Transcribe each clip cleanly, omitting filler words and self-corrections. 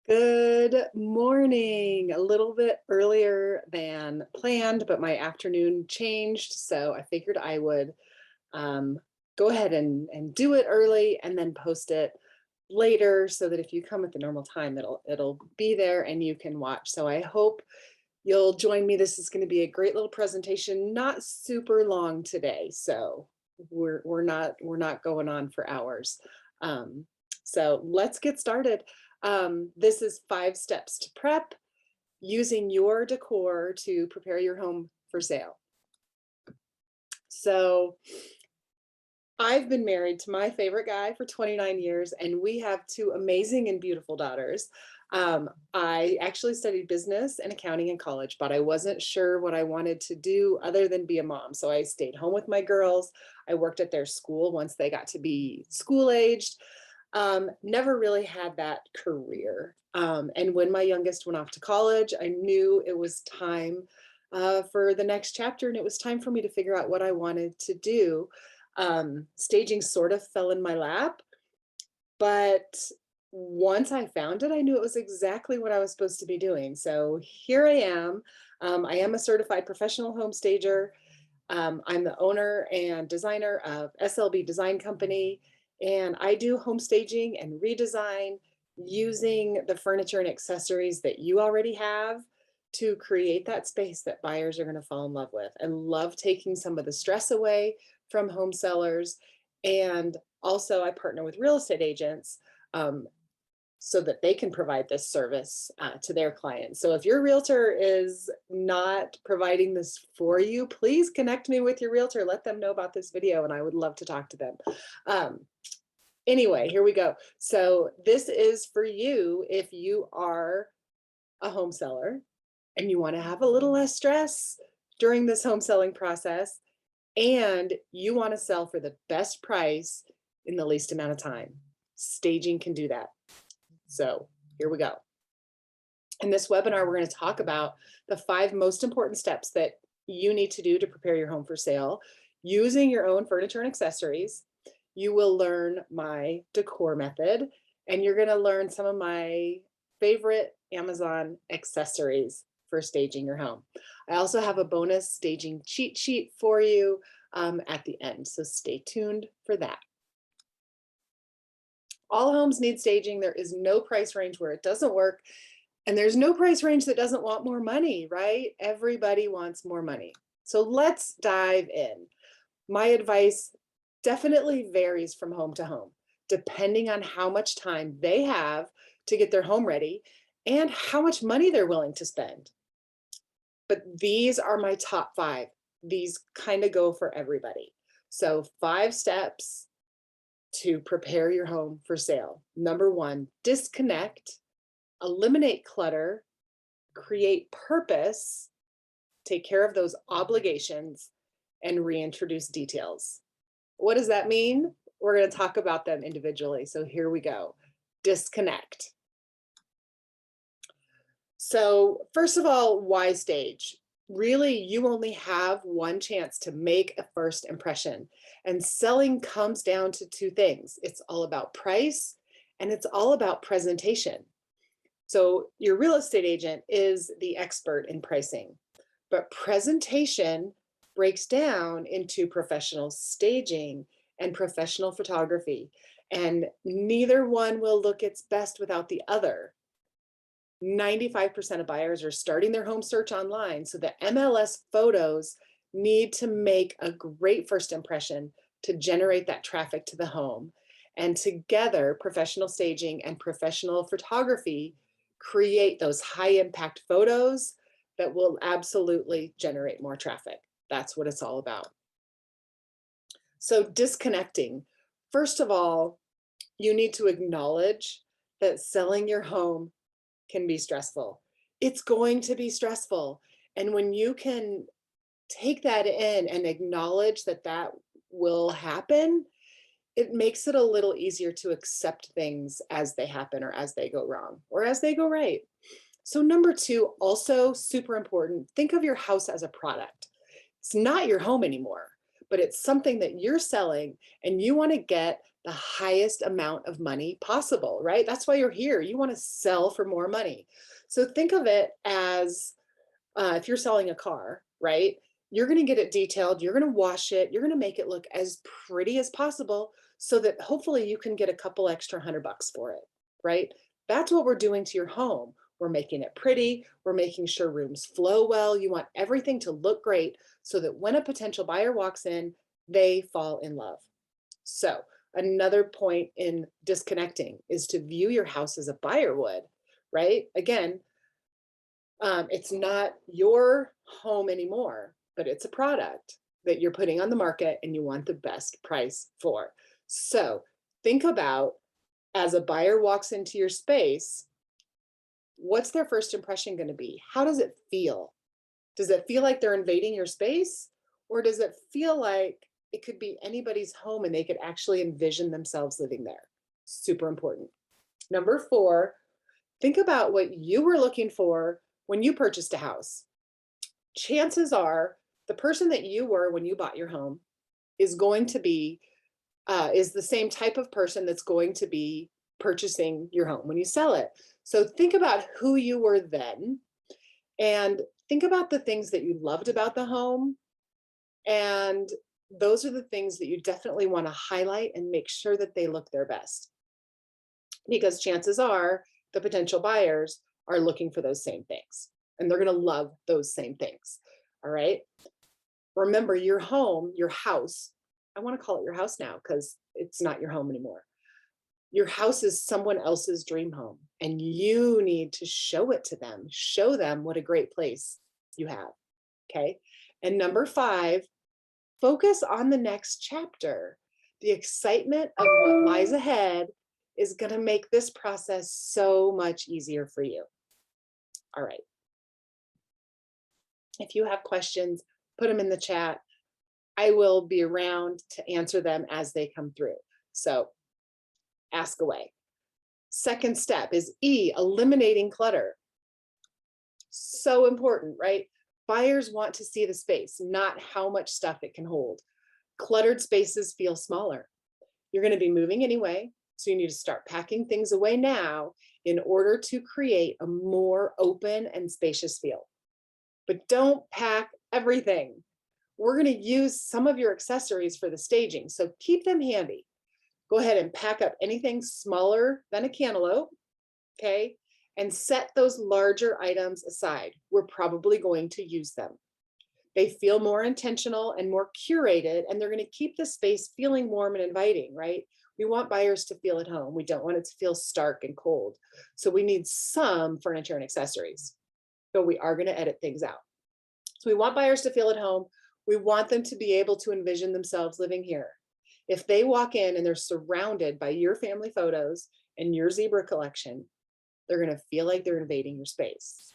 Good morning. A little bit earlier than planned, but my afternoon changed. So I figured I would um, go ahead and do it early and then post it later so that if you come at the normal time, it'll be there and you can watch. So I hope you'll join me. This is going to be a great little presentation, not super long today. So we're not going on for hours. Um, so let's get started. This is 5 steps to prep using your decor to prepare your home for sale. So I've been married to my favorite guy for 29 years, and we have 2 amazing and beautiful daughters. I actually studied business and accounting in college, but I wasn't sure what I wanted to do other than be a mom. So I stayed home with my girls. I worked at their school once they got to be school aged. Never really had that career. And when my youngest went off to college, I knew it was time for the next chapter, and it was time for me to figure out what I wanted to do. Staging sort of fell in my lap, but once I found it, I knew it was exactly what I was supposed to be doing. So here I am. I am a certified professional home stager. I'm the owner and designer of SLB Design Company, and I do home staging and redesign using the furniture and accessories that you already have to create that space that buyers are going to fall in love with. I love taking some of the stress away from home sellers. And also, I partner with real estate agents um, so that they can provide this service to their clients. So if your realtor is not providing this for you, please connect me with your realtor. Let them know about this video, and I would love to talk to them. Anyway, here we go. So this is for you if you are a home seller and you want to have a little less stress during this home selling process, and you want to sell for the best price in the least amount of time. Staging can do that. So here we go. In this webinar, we're going to talk about the 5 most important steps that you need to do to prepare your home for sale using your own furniture and accessories. You will learn my decor method, and you're going to learn some of my favorite Amazon accessories for staging your home. I also have a bonus staging cheat sheet for you at the end, so stay tuned for that. All homes need staging. There is no price range where it doesn't work. And there's no price range that doesn't want more money, right? Everybody wants more money. So let's dive in. My advice definitely varies from home to home, depending on how much time they have to get their home ready and how much money they're willing to spend. But these are my top 5. These kind of go for everybody. So 5 steps to prepare your home for sale. Number 1, disconnect, eliminate clutter, create purpose, take care of those obligations, and reintroduce details. What does that mean? We're going to talk about them individually. So here we go. Disconnect. So first of all, why stage? Really, you only have one chance to make a first impression. And selling comes down to 2 things. It's all about price and it's all about presentation. So your real estate agent is the expert in pricing, but presentation breaks down into professional staging and professional photography, and neither one will look its best without the other. 95% of buyers are starting their home search online, so the MLS photos need to make a great first impression to generate that traffic to the home. And together, professional staging and professional photography create those high impact photos that will absolutely generate more traffic. That's what it's all about. So disconnecting. First of all, you need to acknowledge that selling your home can be stressful. It's going to be stressful. And when you can take that in and acknowledge that that will happen, it makes it a little easier to accept things as they happen or as they go wrong or as they go right. So number 2, also super important, think of your house as a product. It's not your home anymore, but it's something that you're selling and you want to get the highest amount of money possible, right? That's why you're here. You want to sell for more money. So think of it as if you're selling a car, right? You're going to get it detailed, you're going to wash it, you're going to make it look as pretty as possible so that hopefully you can get a couple extra $100 for it, right? That's what we're doing to your home. We're making it pretty, we're making sure rooms flow well. You want everything to look great so that when a potential buyer walks in, they fall in love. So, another point in disconnecting is to view your house as a buyer would, right? Again, it's not your home anymore, but it's a product that you're putting on the market and you want the best price for. So think about, as a buyer walks into your space, what's their first impression going to be? How does it feel? Does it feel like they're invading your space? Or does it feel like it could be anybody's home and they could actually envision themselves living there? Super important. Number 4, think about what you were looking for when you purchased a house. Chances are the person that you were when you bought your home is going to be is the same type of person that's going to be purchasing your home when you sell it. So think about who you were then and think about the things that you loved about the home. And those are the things that you definitely want to highlight and make sure that they look their best. Because chances are the potential buyers are looking for those same things and they're going to love those same things. All right. Remember, your home, your house, I want to call it your house now because it's not your home anymore. Your house is someone else's dream home and you need to show it to them. Show them what a great place you have. Okay. And number 5, focus on the next chapter. The excitement of what lies ahead is going to make this process so much easier for you. All right. If you have questions, put them in the chat. I will be around to answer them as they come through. So ask away. Second step is E, eliminating clutter. So important, right? Buyers want to see the space, not how much stuff it can hold. Cluttered spaces feel smaller. You're going to be moving anyway, so you need to start packing things away now in order to create a more open and spacious feel. But don't pack everything. We're going to use some of your accessories for the staging, so keep them handy. Go ahead and pack up anything smaller than a cantaloupe, okay? And set those larger items aside. We're probably going to use them. They feel more intentional and more curated, and they're going to keep the space feeling warm and inviting, right? We want buyers to feel at home. We don't want it to feel stark and cold. So we need some furniture and accessories. So we are going to edit things out. So we want buyers to feel at home. We want them to be able to envision themselves living here. If they walk in and they're surrounded by your family photos and your zebra collection, they're going to feel like they're invading your space.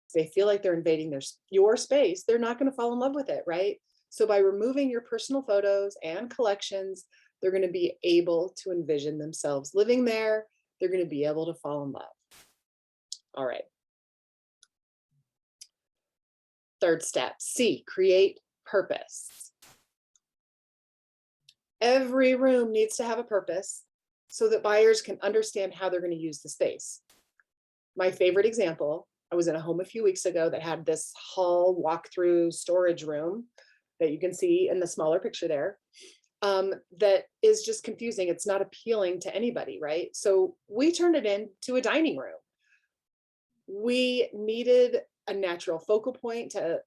If they feel like they're invading your space, they're not going to fall in love with it, right? So by removing your personal photos and collections, they're going to be able to envision themselves living there. They're going to be able to fall in love. All right. Third step, C, create purpose. Every room needs to have a purpose so that buyers can understand how they're going to use the space. My favorite example, I was in a home a few weeks ago that had this hall walk-through storage room that you can see in the smaller picture there. That is just confusing. It's not appealing to anybody, right? So we turned it into a dining room. We needed a natural focal point to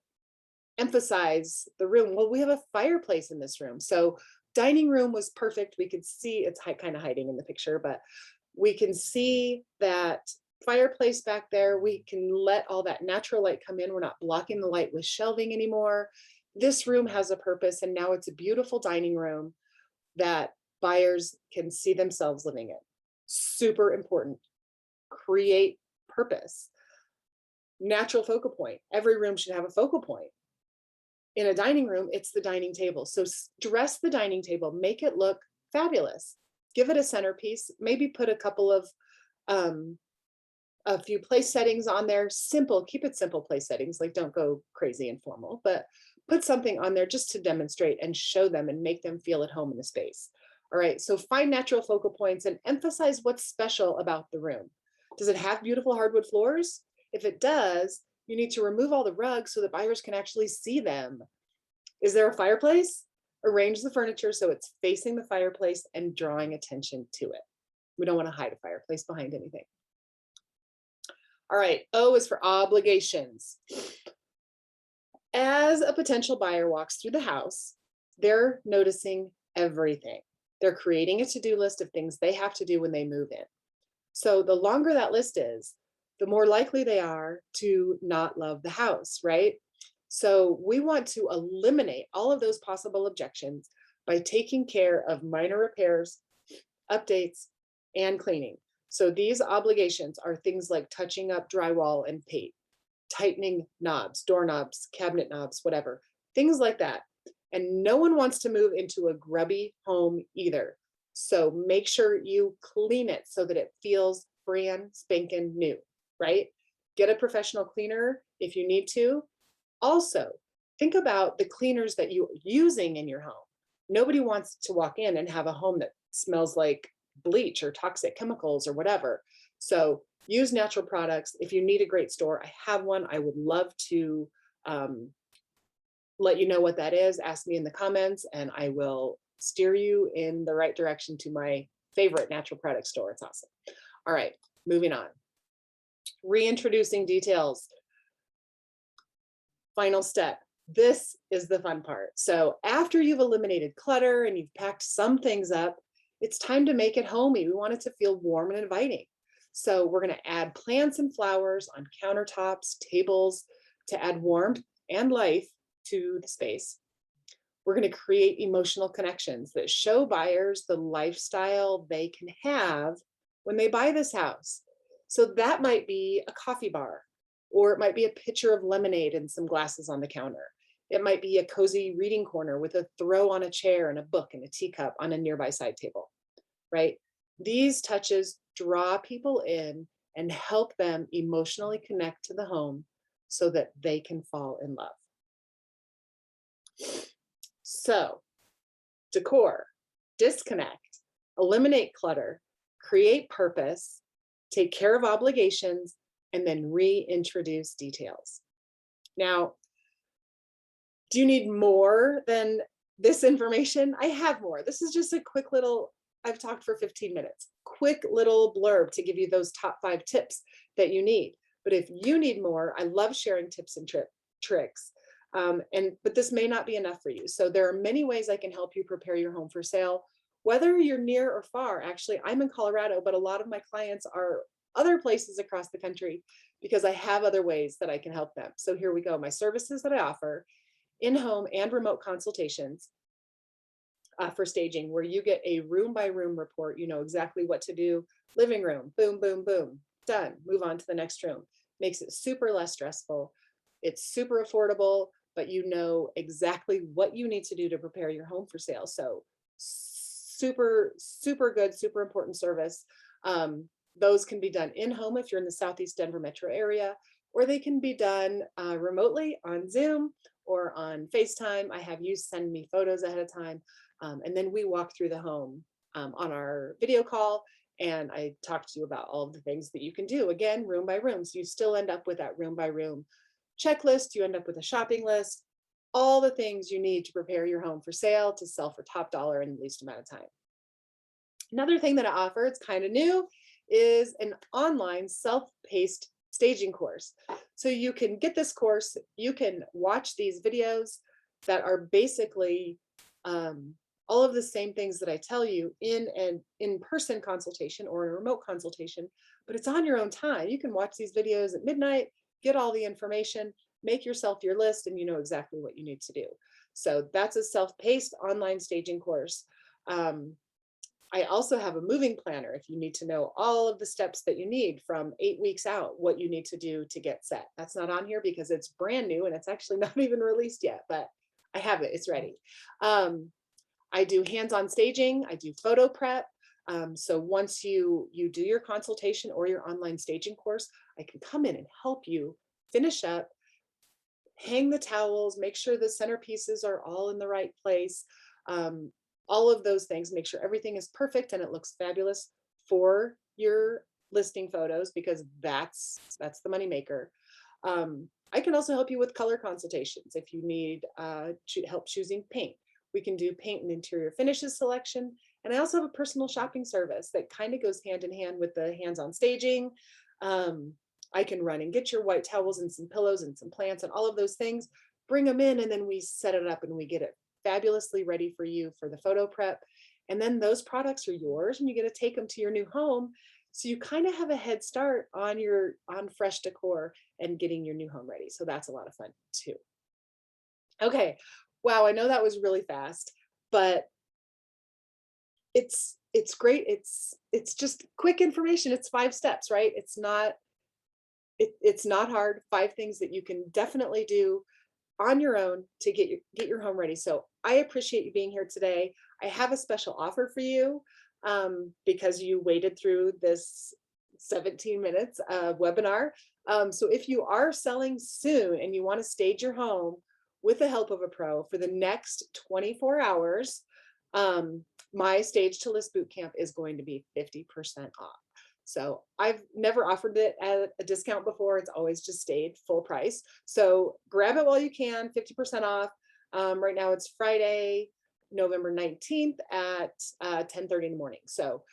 emphasize the room. Well, we have a fireplace in this room. So dining room was perfect. We could see, it's kind of hiding in the picture, but we can see that fireplace back there. We can let all that natural light come in. We're not blocking the light with shelving anymore. This room has a purpose, and now it's a beautiful dining room that buyers can see themselves living in. Super important. Create purpose. Natural focal point. Every room should have a focal point. In a dining room, it's the dining table. So dress the dining table, make it look fabulous. Give it a centerpiece, maybe put a couple of, a few place settings on there. Simple, keep it simple place settings, like don't go crazy and formal, but put something on there just to demonstrate and show them and make them feel at home in the space. All right, so find natural focal points and emphasize what's special about the room. Does it have beautiful hardwood floors? If it does, you need to remove all the rugs so that buyers can actually see them. Is there a fireplace? Arrange the furniture so it's facing the fireplace and drawing attention to it. We don't want to hide a fireplace behind anything. All right, O is for obligations. As a potential buyer walks through the house, they're noticing everything. They're creating a to-do list of things they have to do when they move in. So the longer that list is, the more likely they are to not love the house, right? So we want to eliminate all of those possible objections by taking care of minor repairs, updates, and cleaning. So these obligations are things like touching up drywall and paint, tightening knobs, doorknobs, cabinet knobs, whatever, things like that. And no one wants to move into a grubby home either. So make sure you clean it so that it feels brand spanking new, right? Get a professional cleaner if you need to. Also, think about the cleaners that you're using in your home. Nobody wants to walk in and have a home that smells like bleach or toxic chemicals or whatever. So use natural products. If you need a great store, I have one. I would love to let you know what that is. Ask me in the comments and I will steer you in the right direction to my favorite natural product store. It's awesome. All right, moving on. Reintroducing details. Final step. This is the fun part. So after you've eliminated clutter and you've packed some things up, it's time to make it homey. We want it to feel warm and inviting. So we're going to add plants and flowers on countertops, tables to add warmth and life to the space. We're going to create emotional connections that show buyers the lifestyle they can have when they buy this house. So that might be a coffee bar, or it might be a pitcher of lemonade and some glasses on the counter. It might be a cozy reading corner with a throw on a chair and a book and a teacup on a nearby side table, right? These touches draw people in and help them emotionally connect to the home so that they can fall in love. So, decor, disconnect, eliminate clutter, create purpose, take care of obligations, and then reintroduce details. Now, do you need more than this information? I have more. This is just a quick little, I've talked for 15 minutes, quick little blurb to give you those top 5 tips that you need. But if you need more, I love sharing tips and tricks. But this may not be enough for you. So there are many ways I can help you prepare your home for sale, whether you're near or far. Actually, I'm in Colorado, but a lot of my clients are other places across the country because I have other ways that I can help them. So here we go. My services that I offer: in-home and remote consultations for staging, where you get a room by room report. You know exactly what to do. Living room, boom, boom, boom, done. Move on to the next room. Makes it super less stressful. It's super affordable, but you know exactly what you need to do to prepare your home for sale. So super, super good, super important service. Those can be done in-home if you're in the Southeast Denver metro area, or they can be done remotely on Zoom or on FaceTime. I have you send me photos ahead of time. And then we walk through the home on our video call, and I talk to you about all of the things that you can do, again, room by room. So you still end up with that room by room checklist. You end up with a shopping list, all the things you need to prepare your home for sale, to sell for top dollar in the least amount of time. Another thing that I offer, it's kind of new, is an online self-paced staging course. So you can get this course, you can watch these videos that are basically all of the same things that I tell you in an in-person consultation or a remote consultation, but it's on your own time. You can watch these videos at midnight, get all the information, make yourself your list, and you know exactly what you need to do. So that's a self-paced online staging course. I also have a moving planner if you need to know all of the steps that you need from 8 weeks out, what you need to do to get set. That's not on here because it's brand new and it's actually not even released yet, but I have it, it's ready. I do hands-on staging, I do photo prep. So once you do your consultation or your online staging course, I can come in and help you finish up hang the towels, make sure the centerpieces are all in the right place. Um, all of those things, make sure everything is perfect and it looks fabulous for your listing photos, because that's the moneymaker. I can also help you with color consultations if you need help choosing paint. We can do paint and interior finishes selection. And I also have a personal shopping service that kind of goes hand in hand with the hands-on staging. Um, I can run and get your white towels and some pillows and some plants and all of those things, bring them in, and then we set it up and we get it fabulously ready for you for the photo prep. And then those products are yours and you get to take them to your new home. So you kind of have a head start on on fresh decor and getting your new home ready. So that's a lot of fun too. Okay. Wow, I know that was really fast, but it's great. It's just quick information. It's 5 steps, right? It's not hard. 5 things that you can definitely do on your own to get your home ready. So I appreciate you being here today. I have a special offer for you because you waited through this 17 minutes of webinar. So if you are selling soon and you want to stage your home with the help of a pro for the next 24 hours, my Stage to List Bootcamp is going to be 50% off. So I've never offered it at a discount before. It's always just stayed full price. So grab it while you can, 50% off. Right now it's Friday, November 19th at 10:30 in the morning. So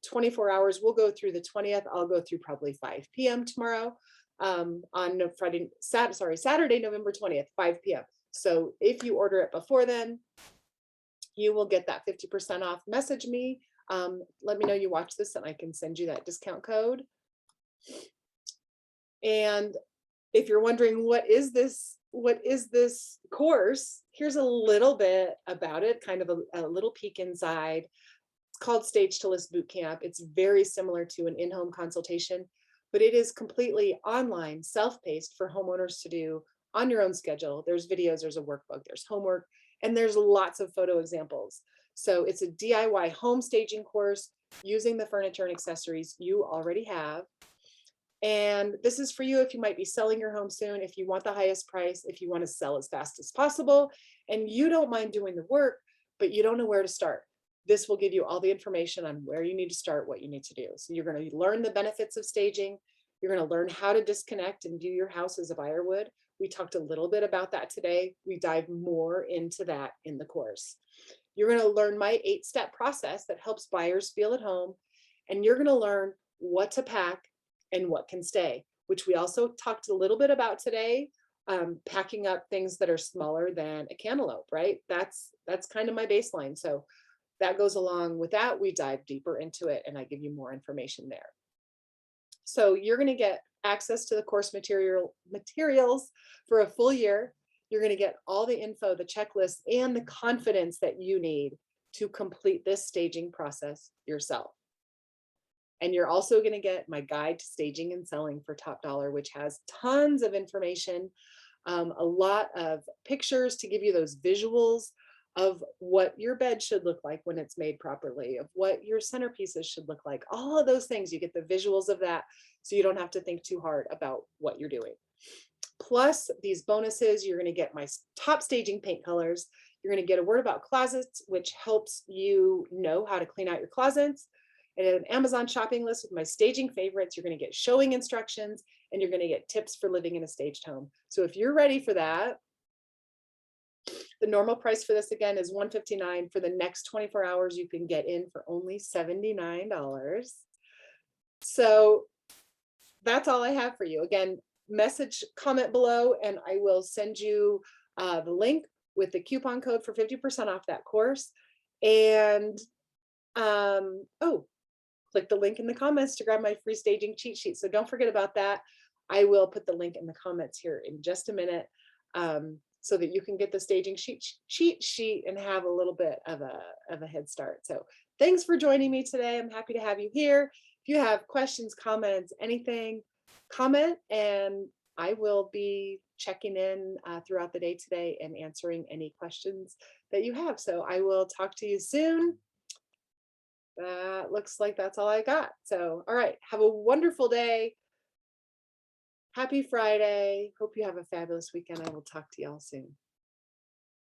24 hours, we'll go through the 20th. I'll go through probably 5 p.m. tomorrow on Saturday, November 20th, 5 p.m. So if you order it before then, you will get that 50% off. Message me. Let me know you watch this and I can send you that discount code. And if you're wondering what is this course, here's a little bit about it, kind of a little peek inside. It's called Stage to List Bootcamp. It's very similar to an in-home consultation, but it is completely online, self-paced for homeowners to do on your own schedule. There's videos, there's a workbook, there's homework, and there's lots of photo examples. So it's a DIY home staging course using the furniture and accessories you already have. And this is for you if you might be selling your home soon, if you want the highest price, if you want to sell as fast as possible, and you don't mind doing the work, but you don't know where to start. This will give you all the information on where you need to start, what you need to do. So you're going to learn the benefits of staging. You're going to learn how to disconnect and view your house as a buyer would. We talked a little bit about that today. We dive more into that in the course. You're going to learn my 8-step process that helps buyers feel at home. And you're going to learn what to pack and what can stay, which we also talked a little bit about today. Packing up things that are smaller than a cantaloupe, right? That's kind of my baseline. So that goes along with that. We dive deeper into it and I give you more information there. So you're going to get access to the course materials for a full year. You're going to get all the info, the checklist, and the confidence that you need to complete this staging process yourself. And you're also going to get my guide to staging and selling for top dollar, which has tons of information, a lot of pictures to give you those visuals of what your bed should look like when it's made properly, of what your centerpieces should look like, all of those things. You get the visuals of that, so you don't have to think too hard about what you're doing. Plus these bonuses, you're going to get my top staging paint colors. You're going to get a word about closets, which helps you know how to clean out your closets, and an Amazon shopping list with my staging favorites. You're going to get showing instructions, and you're going to get tips for living in a staged home. So if you're ready for that, the normal price for this again is $159. For the next 24 hours, you can get in for only $79. So that's all I have for you. Again, comment below and I will send you the link with the coupon code for 50% off that course. And click the link in the comments to grab my free staging cheat sheet. So don't forget about that. I will put the link in the comments here in just a minute so that you can get the staging cheat sheet and have a little bit of a head start. So thanks for joining me today. I'm happy to have you here. If you have questions, comments, anything, comment, and I will be checking in throughout the day today and answering any questions that you have. So I will talk to you soon. That looks like that's all I got. So, all right, have a wonderful day. Happy Friday. Hope you have a fabulous weekend. I will talk to y'all soon.